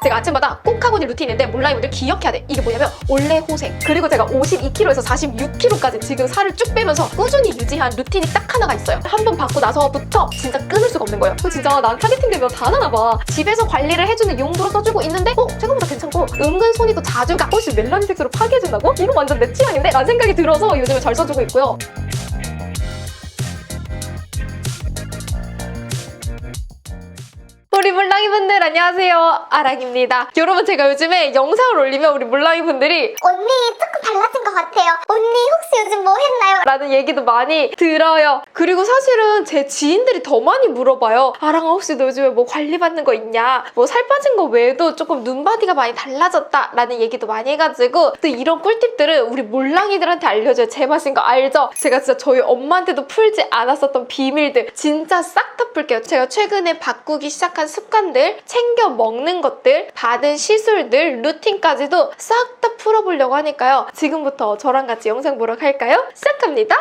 제가 아침마다 꼭 하고 있는 루틴인데 몰라요분들 기억해야 돼. 이게 뭐냐면 올레호생. 그리고 제가 52kg에서 46kg까지 지금 살을 쭉 빼면서 꾸준히 유지한 루틴이 딱 하나가 있어요. 한 번 받고 나서부터 진짜 끊을 수가 없는 거예요. 진짜 난 타겟팅 되면 다 하나 봐. 집에서 관리를 해주는 용도로 써주고 있는데 생각보다 괜찮고 은근 손이 또 자주 가. 혹시 멜라니색소를 파괴해준다고? 이거 완전 내 취향인데? 라는 생각이 들어서 요즘에 잘 써주고 있고요. 우리 물랑이분들 안녕하세요, 아랑입니다. 여러분, 제가 요즘에 영상을 올리면 우리 물랑이분들이 언니 조금 달라진 것 같아요. 언니 혹시 요즘 뭐 했나요? 라는 얘기도 많이 들어요. 그리고 사실은 제 지인들이 더 많이 물어봐요. 아랑아, 혹시 너 요즘에 뭐 관리받는 거 있냐? 뭐 살 빠진 거 외에도 조금 눈바디가 많이 달라졌다 라는 얘기도 많이 해가지고 또 이런 꿀팁들을 우리 물랑이들한테 알려줘요. 제 맛인 거 알죠? 제가 진짜 저희 엄마한테도 풀지 않았었던 비밀들 진짜 싹 다 풀게요. 제가 최근에 바꾸기 시작한 습관들, 챙겨 먹는 것들, 받은 시술들, 루틴까지도 싹 다 풀어보려고 하니까요. 지금부터 저랑 같이 영상 보러 갈까요? 시작합니다.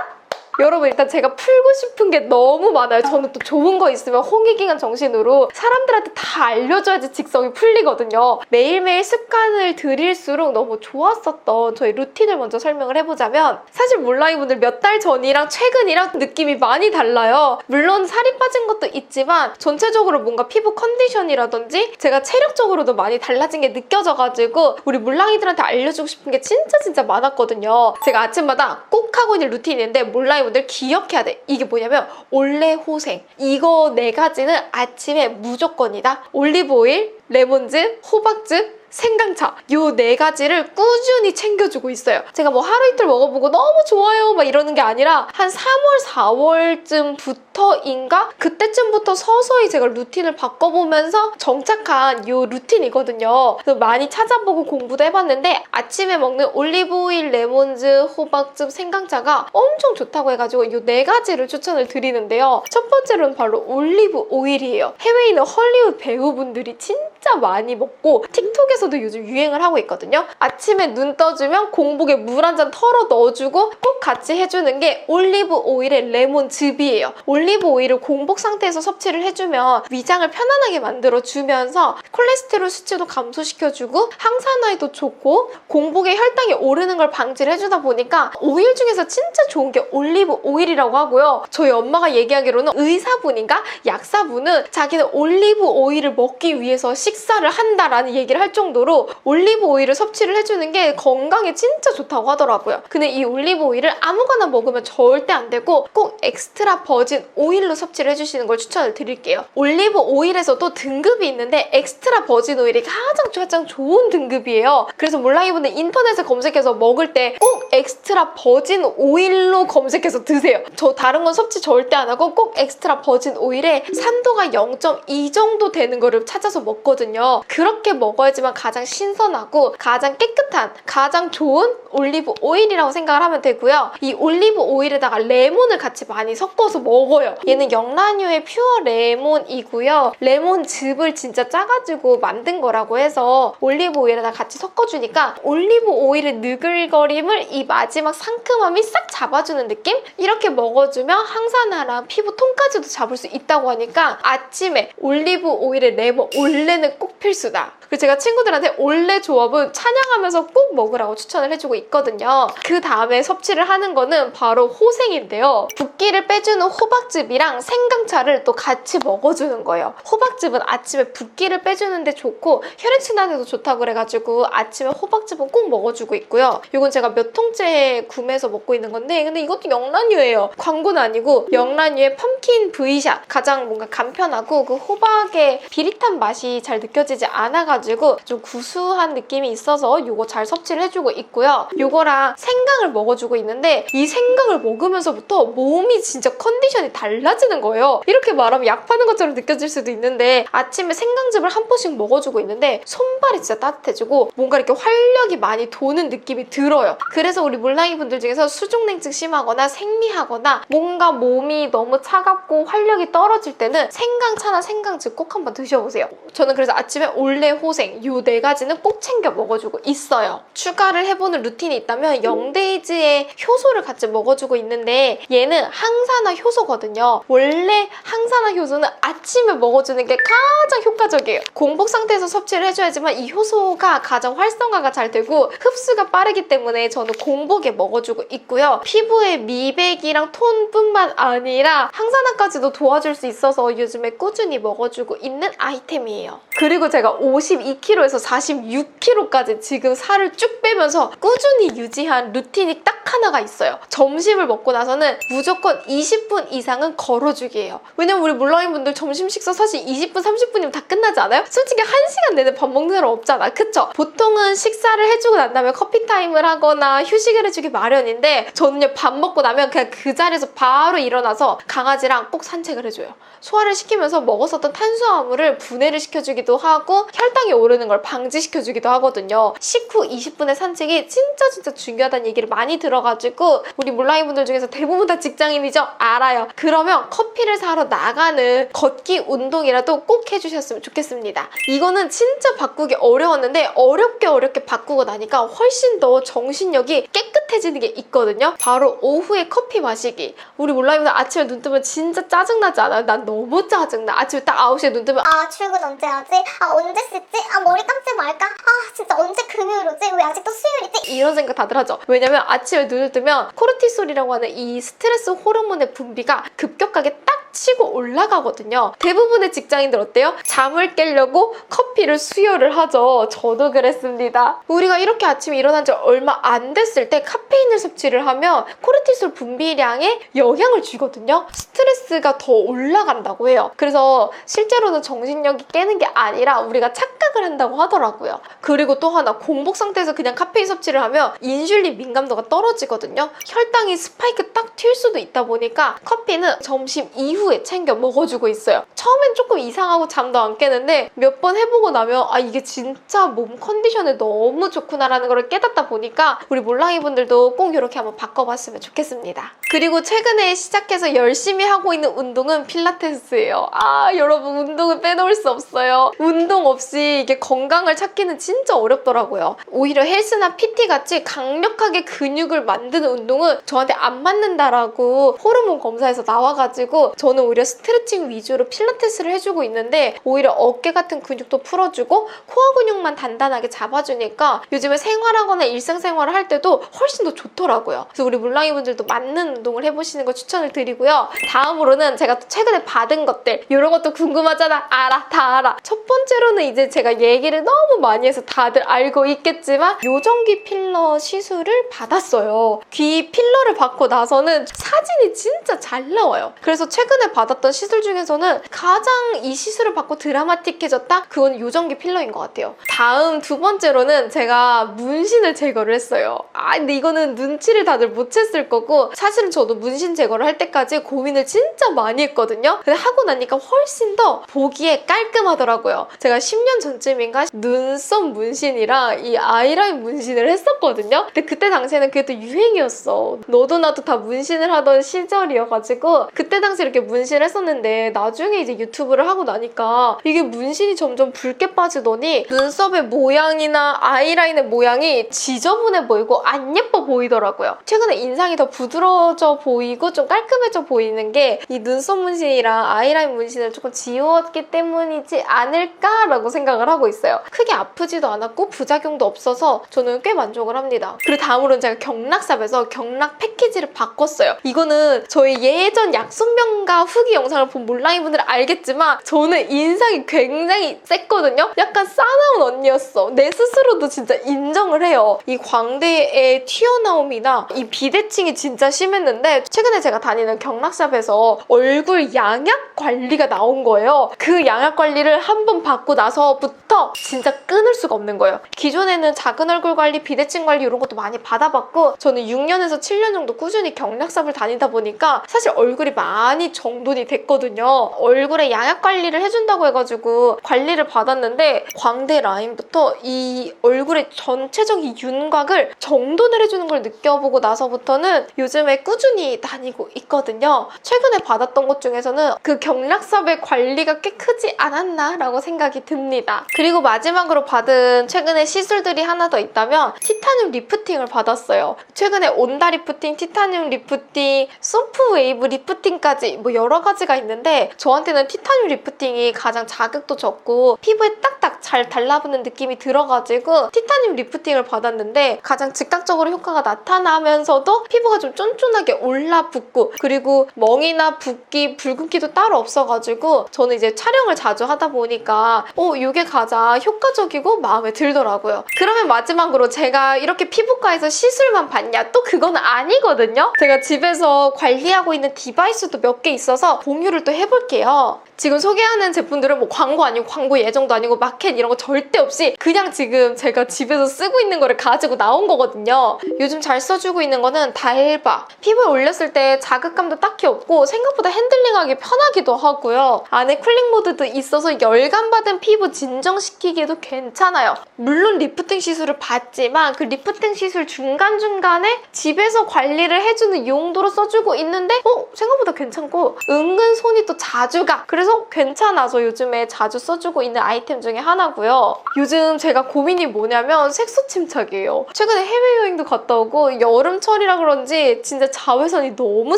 여러분, 일단 제가 풀고 싶은 게 너무 많아요. 저는 또 좋은 거 있으면 홍익인간 정신으로 사람들한테 다 알려줘야지 직성이 풀리거든요. 매일매일 습관을 들일수록 너무 좋았었던 저희 루틴을 먼저 설명을 해보자면, 사실 몰라이분들 몇 달 전이랑 최근이랑 느낌이 많이 달라요. 물론 살이 빠진 것도 있지만 전체적으로 뭔가 피부 컨디션이라든지 제가 체력적으로도 많이 달라진 게 느껴져가지고 우리 물랑이들한테 알려주고 싶은 게 진짜 많았거든요. 제가 아침마다 꼭 하고 있는 루틴인데 몰라요 분들 기억해야 돼. 이게 뭐냐면 올레호생. 이거 4가지는 아침에 무조건이다. 올리브오일, 레몬즙, 호박즙, 생강차, 요 4가지를 꾸준히 챙겨주고 있어요. 제가 뭐 하루 이틀 먹어보고 너무 좋아요 막 이러는 게 아니라 한 3월, 4월쯤부터인가? 그때쯤부터 서서히 제가 루틴을 바꿔보면서 정착한 요 루틴이거든요. 그래서 많이 찾아보고 공부도 해봤는데 아침에 먹는 올리브오일, 레몬즙, 호박즙, 생강차가 엄청 좋다고 해가지고 요 4가지를 추천을 드리는데요. 첫 번째로는 바로 올리브오일이에요. 해외에 있는 헐리우드 배우분들이 진짜 많이 먹고 틱톡에서도 요즘 유행을 하고 있거든요. 아침에 눈 떠주면 공복에 물 한 잔 털어 넣어주고 꼭 같이 해주는 게 올리브 오일의 레몬즙이에요. 올리브 오일을 공복 상태에서 섭취를 해주면 위장을 편안하게 만들어주면서 콜레스테롤 수치도 감소시켜주고 항산화에도 좋고 공복에 혈당이 오르는 걸 방지를 해주다 보니까 오일 중에서 진짜 좋은 게 올리브 오일이라고 하고요. 저희 엄마가 얘기하기로는 의사분인가 약사분은 자기는 올리브 오일을 먹기 위해서 식사를 한다라는 얘기를 할 정도로 올리브 오일을 섭취를 해주는 게 건강에 진짜 좋다고 하더라고요. 근데 이 올리브 오일을 아무거나 먹으면 절대 안 되고 꼭 엑스트라 버진 오일로 섭취를 해주시는 걸 추천을 드릴게요. 올리브 오일에서도 등급이 있는데 엑스트라 버진 오일이 가장 좋은 등급이에요. 그래서 몰랑이분들 인터넷에 검색해서 먹을 때 꼭 엑스트라 버진 오일로 검색해서 드세요. 저 다른 건 섭취 절대 안 하고 꼭 엑스트라 버진 오일에 산도가 0.2 정도 되는 거를 찾아서 먹거든요. 그렇게 먹어야지만 가장 신선하고 가장 깨끗한 가장 좋은 올리브 오일이라고 생각을 하면 되고요. 이 올리브 오일에다가 레몬을 같이 많이 섞어서 먹어요. 얘는 영란유의 퓨어 레몬이고요. 레몬즙을 진짜 짜가지고 만든 거라고 해서 올리브 오일에다 같이 섞어주니까 올리브 오일의 느글거림을 이 마지막 상큼함이 싹 잡아주는 느낌? 이렇게 먹어주면 항산화랑 피부 톤까지도 잡을 수 있다고 하니까 아침에 올리브 오일의 레몬 올레는 꼭 필수다. 그리고 제가 친구들한테 올레 조합은 찬양하면서 꼭 먹으라고 추천을 해주고 있거든요. 그 다음에 섭취를 하는 거는 바로 호생인데요. 붓기를 빼주는 호박즙이랑 생강차를 또 같이 먹어주는 거예요. 호박즙은 아침에 붓기를 빼주는데 좋고 혈액순환에도 좋다고 그래가지고 아침에 호박즙은 꼭 먹어주고 있고요. 이건 제가 몇 통째 구매해서 먹고 있는 건데 근데 이것도 영란유예요. 광고는 아니고 영란유의 펌킨 브이샷 가장 뭔가 간편하고 그 호박의 비릿한 맛이 잘 느껴지지 않아가지고 좀 구수한 느낌이 있어서 이거 잘 섭취를 해주고 있고요. 이거랑 생강을 먹어주고 있는데 이 생강을 먹으면서부터 몸이 진짜 컨디션이 달라지는 거예요. 이렇게 말하면 약 파는 것처럼 느껴질 수도 있는데 아침에 생강즙을 한 포씩 먹어주고 있는데 손발이 진짜 따뜻해지고 뭔가 이렇게 활력이 많이 도는 느낌이 들어요. 그래서 우리 물랑이 분들 중에서 수족냉증 심하거나 생리하거나 뭔가 몸이 너무 차갑고 활력이 떨어질 때는 생강차나 생강즙 꼭 한번 드셔보세요. 저는 그래서 그래서 아침에 올레, 호생 요 4가지는 꼭 챙겨 먹어주고 있어요. 추가를 해보는 루틴이 있다면 영데이즈의 효소를 같이 먹어주고 있는데 얘는 항산화 효소거든요. 원래 항산화 효소는 아침에 먹어주는 게 가장 효과적이에요. 공복 상태에서 섭취를 해줘야지만 이 효소가 가장 활성화가 잘 되고 흡수가 빠르기 때문에 저는 공복에 먹어주고 있고요. 피부의 미백이랑 톤뿐만 아니라 항산화까지도 도와줄 수 있어서 요즘에 꾸준히 먹어주고 있는 아이템이에요. 그리고 제가 52kg에서 46kg까지 지금 살을 쭉 빼면서 꾸준히 유지한 루틴이 딱 하나가 있어요. 점심을 먹고 나서는 무조건 20분 이상은 걸어주기예요. 왜냐면 우리 몰랑이분들 점심 식사 사실 20분, 30분이면 다 끝나지 않아요? 솔직히 1시간 내내 밥 먹는 사람 없잖아. 그쵸? 보통은 식사를 해주고 난 다음에 커피 타임을 하거나 휴식을 해주기 마련인데 저는요 밥 먹고 나면 그냥 그 자리에서 바로 일어나서 강아지랑 꼭 산책을 해줘요. 소화를 시키면서 먹었었던 탄수화물을 분해를 시켜주기도 하고 혈당이 오르는 걸 방지시켜주기도 하거든요. 식후 20분의 산책이 진짜 중요하다는 얘기를 많이 들어가지고 우리 몰랑이 분들 중에서 대부분 다 직장인이죠? 알아요. 그러면 커피를 사러 나가는 걷기 운동이라도 꼭 해주셨으면 좋겠습니다. 이거는 진짜 바꾸기 어려웠는데 어렵게 바꾸고 나니까 훨씬 더 정신력이 깨끗해지는 게 있거든요. 바로 오후에 커피 마시기. 우리 몰랑이 분들 아침에 눈 뜨면 진짜 짜증나지 않아요? 난 너무 짜증나. 아침에 딱 9시에 눈 뜨면 아 출근 언제 하지? 아 언제 씻지? 아 머리 감지 말까? 아 진짜 언제 금요일 오지? 왜 아직도 수요일이지? 이런 생각 다들 하죠. 왜냐면 아침에 눈을 뜨면 코르티솔이라고 하는 이 스트레스 호르몬의 분비가 급격하게 딱 치고 올라가거든요. 대부분의 직장인들 어때요? 잠을 깨려고 커피를 수혈을 하죠. 저도 그랬습니다. 우리가 이렇게 아침에 일어난 지 얼마 안 됐을 때 카페인을 섭취를 하면 코르티솔 분비량에 영향을 주거든요. 스트레스가 더 올라간다고 해요. 그래서 실제로는 정신력이 깨는 게 아니라 우리가 착각을 한다고 하더라고요. 그리고 또 하나, 공복 상태에서 그냥 카페인 섭취를 하면 인슐린 민감도가 떨어지거든요. 혈당이 스파이크 딱 튈 수도 있다 보니까 커피는 점심 이후에 챙겨 먹어주고 있어요. 처음엔 조금 이상하고 잠도 안 깨는데 몇 번 해보고 나면 아 이게 진짜 몸 컨디션에 너무 좋구나라는 걸 깨닫다 보니까 우리 몰랑이 분들도 꼭 이렇게 한번 바꿔봤으면 좋겠습니다. 그리고 최근에 시작해서 열심히 하고 있는 운동은 필라테스예요. 아 여러분 운동은 빼놓을 수 없어요. 운동 없이 이게 건강을 찾기는 진짜 어렵더라고요. 오히려 헬스나 PT 같이 강력하게 근육을 만드는 운동은 저한테 안 맞는다라고 호르몬 검사에서 나와가지고 저는 오히려 스트레칭 위주로 필라테스를 해주고 있는데 오히려 어깨 같은 근육도 풀어주고 코어 근육만 단단하게 잡아주니까 요즘에 생활하거나 일상생활을 할 때도 훨씬 더 좋더라고요. 그래서 우리 몰랑이 분들도 맞는 운동을 해보시는 거 추천을 드리고요. 다음으로는 제가 또 최근에 받은 것들 이런 것도 궁금하잖아. 알아, 다 알아. 첫 번째로는 이제 제가 얘기를 너무 많이 해서 다들 알고 있겠지만 요정귀 필러 시술을 받았어요. 귀 필러를 받고 나서는 사진이 진짜 잘 나와요. 그래서 최근에 받았던 시술 중에서는 가장 이 시술을 받고 드라마틱해졌다? 그건 요정귀 필러인 것 같아요. 다음 두 번째로는 제가 문신을 제거를 했어요. 아 근데 이거는 눈치를 다들 못 챘을 거고 사실은 저도 문신 제거를 할 때까지 고민을 진짜 많이 했거든요. 근데 하고 나니까 훨씬 더 보기에 깔끔하더라고요. 제가 10년 전쯤인가 눈썹 문신이랑 이 아이라인 문신을 했었거든요. 근데 그때 당시에는 그게 또 유행이었어. 너도 나도 다 문신을 하던 시절이어가지고 그때 당시 이렇게 문신을 했었는데 나중에 이제 유튜브를 하고 나니까 이게 문신이 점점 붉게 빠지더니 눈썹의 모양이나 아이라인의 모양이 지저분해 보이고 안 예뻐 보이더라고요. 최근에 인상이 더 부드러워져 보이고 좀 깔끔해져 보이는 게 이 눈썹 문신이랑 아이라인 문신을 조금 지웠기 때문이지 않을까라고 생각을 하고 있어요. 크게 아프지도 않았고 부작용도 없어서 저는 꽤 만족을 합니다. 그리고 다음으로는 제가 경락샵에서 경락 패키지를 바꿨어요. 이거는 저희 예전 약속명가 후기 영상을 본 몰랑이 분들은 알겠지만 저는 인상이 굉장히 셌거든요. 약간 싸나운 언니였어. 내 스스로도 진짜 인정을 해요. 이 광대의 튀어나옴이나 이 비대칭이 진짜 심했는데 최근에 제가 다니는 경락샵에서 얼굴 양약 관리가 나온 거예요. 그 양약 관리를 한 번 받고 나서부터 하면서 진짜 끊을 수가 없는 거예요. 기존에는 작은 얼굴 관리, 비대칭 관리 이런 것도 많이 받아봤고 저는 6년에서 7년 정도 꾸준히 경락샵을 다니다 보니까 사실 얼굴이 많이 정돈이 됐거든요. 얼굴에 양악 관리를 해준다고 해가지고 관리를 받았는데 광대 라인부터 이 얼굴의 전체적인 윤곽을 정돈을 해주는 걸 느껴보고 나서부터는 요즘에 꾸준히 다니고 있거든요. 최근에 받았던 것 중에서는 그 경락샵의 관리가 꽤 크지 않았나라고 생각이 듭니다. 그리고 마지막으로 받은 최근에 시술들이 하나 더 있다면 티타늄 리프팅을 받았어요. 최근에 온다 리프팅, 티타늄 리프팅, 소프 웨이브 리프팅까지 뭐 여러 가지가 있는데 저한테는 티타늄 리프팅이 가장 자극도 적고 피부에 딱딱 잘 달라붙는 느낌이 들어가지고 티타늄 리프팅을 받았는데 가장 즉각적으로 효과가 나타나면서도 피부가 좀 쫀쫀하게 올라붙고 그리고 멍이나 붓기, 붉은기도 따로 없어가지고 저는 이제 촬영을 자주 하다 보니까 이게 가장 효과적이고 마음에 들더라고요. 그러면 마지막으로 제가 이렇게 피부과에서 시술만 받냐? 또 그건 아니거든요. 제가 집에서 관리하고 있는 디바이스도 몇 개 있어서 공유를 또 해볼게요. 지금 소개하는 제품들은 뭐 광고 아니고 광고 예정도 아니고 마켓 이런 거 절대 없이 그냥 지금 제가 집에서 쓰고 있는 거를 가지고 나온 거거든요. 요즘 잘 써주고 있는 거는 달바. 피부에 올렸을 때 자극감도 딱히 없고 생각보다 핸들링하기 편하기도 하고요. 안에 쿨링 모드도 있어서 열감받은 피부 진정시키기에도 괜찮아요. 물론 리프팅 시술을 받지만 그 리프팅 시술 중간중간에 집에서 관리를 해주는 용도로 써주고 있는데 생각보다 괜찮고 은근 손이 또 자주 가. 그래서 괜찮아서 요즘에 자주 써주고 있는 아이템 중에 하나고요. 요즘 제가 고민이 뭐냐면 색소 침착이에요. 최근에 해외여행도 갔다 오고 여름철이라 그런지 진짜 자외선이 너무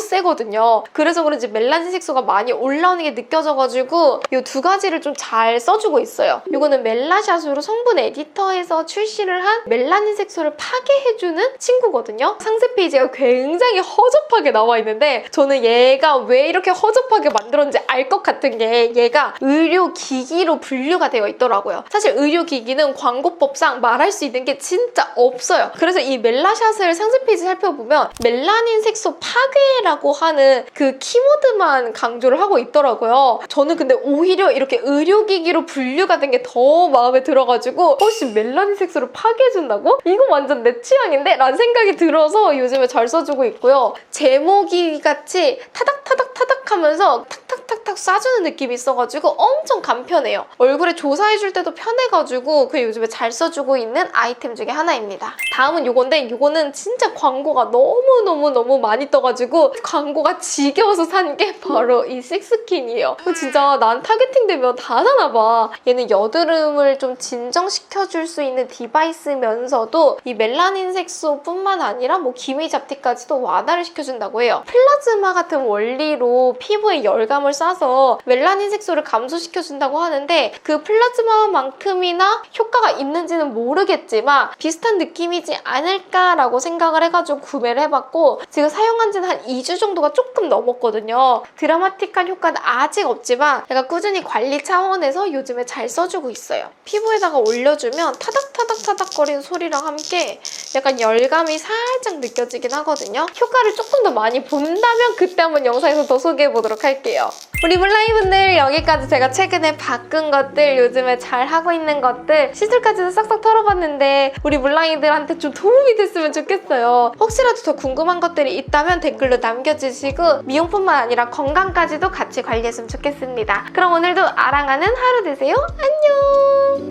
세거든요. 그래서 그런지 멜라닌 색소가 많이 올라오는 게 느껴져가지고 이 두 가지를 좀 잘 써주고 있어요. 이거는 멜라샷으로 성분 에디터에서 출시를 한 멜라닌 색소를 파괴해주는 친구거든요. 상세 페이지가 굉장히 허접하게 나와 있는데 저는 얘가 왜 이렇게 허접하게 만들었는지 알 것 같은 게 얘가 의료기기로 분류가 되어 있더라고요. 사실 의료기기는 광고법상 말할 수 있는 게 진짜 없어요. 그래서 이 멜라샷을 상세 페이지 살펴보면 멜라닌 색소 파괴라고 하는 그 키워드만 강조를 하고 있더라고요. 저는 근데 오히려 이렇게 의료기기로 분류가 된 게 더 마음에 들어가지고 혹시 멜라닌 색소를 파괴해준다고? 이거 완전 내 취향인데? 라는 생각이 들어서 요즘에 잘 써주고 있고요. 제모기 같이 타닥타닥타닥 하면서 탁탁탁탁 쏴주는 느낌이 있어가지고 엄청 간편해요. 얼굴에 조사해줄 때도 편해가지고 그 요즘에 잘 써주고 있는 아이템 중에 하나입니다. 다음은 요건데 이거는 진짜 광고가 너무너무 많이 떠가지고 광고가 지겨워서 산 게 바로 이 식스킨이에요. 진짜 난 타겟팅 되면 다 사나봐. 얘는 여드름을 좀 진정시켜줄 수 있는 디바이스면서도 이 멜라닌 색소뿐만 아니라 뭐 기미 잡티까지도 완화를 시켜준다고 해요. 플라즈마 같은 원리로 피부에 열감을 쏴서 멜라닌 색소를 감소시켜준다고 하는데 그 플라즈마만큼이나 효과가 있는지는 모르겠지만 비슷한 느낌이지 않을까라고 생각을 해가지고 구매를 해봤고 지금 사용한 지는 한 2주 정도가 조금 넘었거든요. 드라마틱한 효과는 아직 없지만 제가 꾸준히 관리 차원에서 요즘에 잘 써주고 있어요. 피부에다가 올려주면 타닥타닥타닥거리는 소리랑 함께 약간 열감이 살짝 느껴지긴 하거든요. 효과를 조금 더 많이 본다면 그때 한번 영상에서 더 소개해보도록 할게요. 우리 물라이분들 여기까지 제가 최근에 바꾼 것들, 요즘에 잘 하고 있는 것들 시술까지도 싹싹 털어봤는데 우리 물라이들한테 좀 도움이 됐으면 좋겠어요. 혹시라도 더 궁금한 것들이 있다면 댓글로 남겨주시고 미용뿐만 아니라 건강까지도 같이 관리했으면 좋겠습니다. 그럼 오늘도 아랑하는 하루 되세요. 안녕!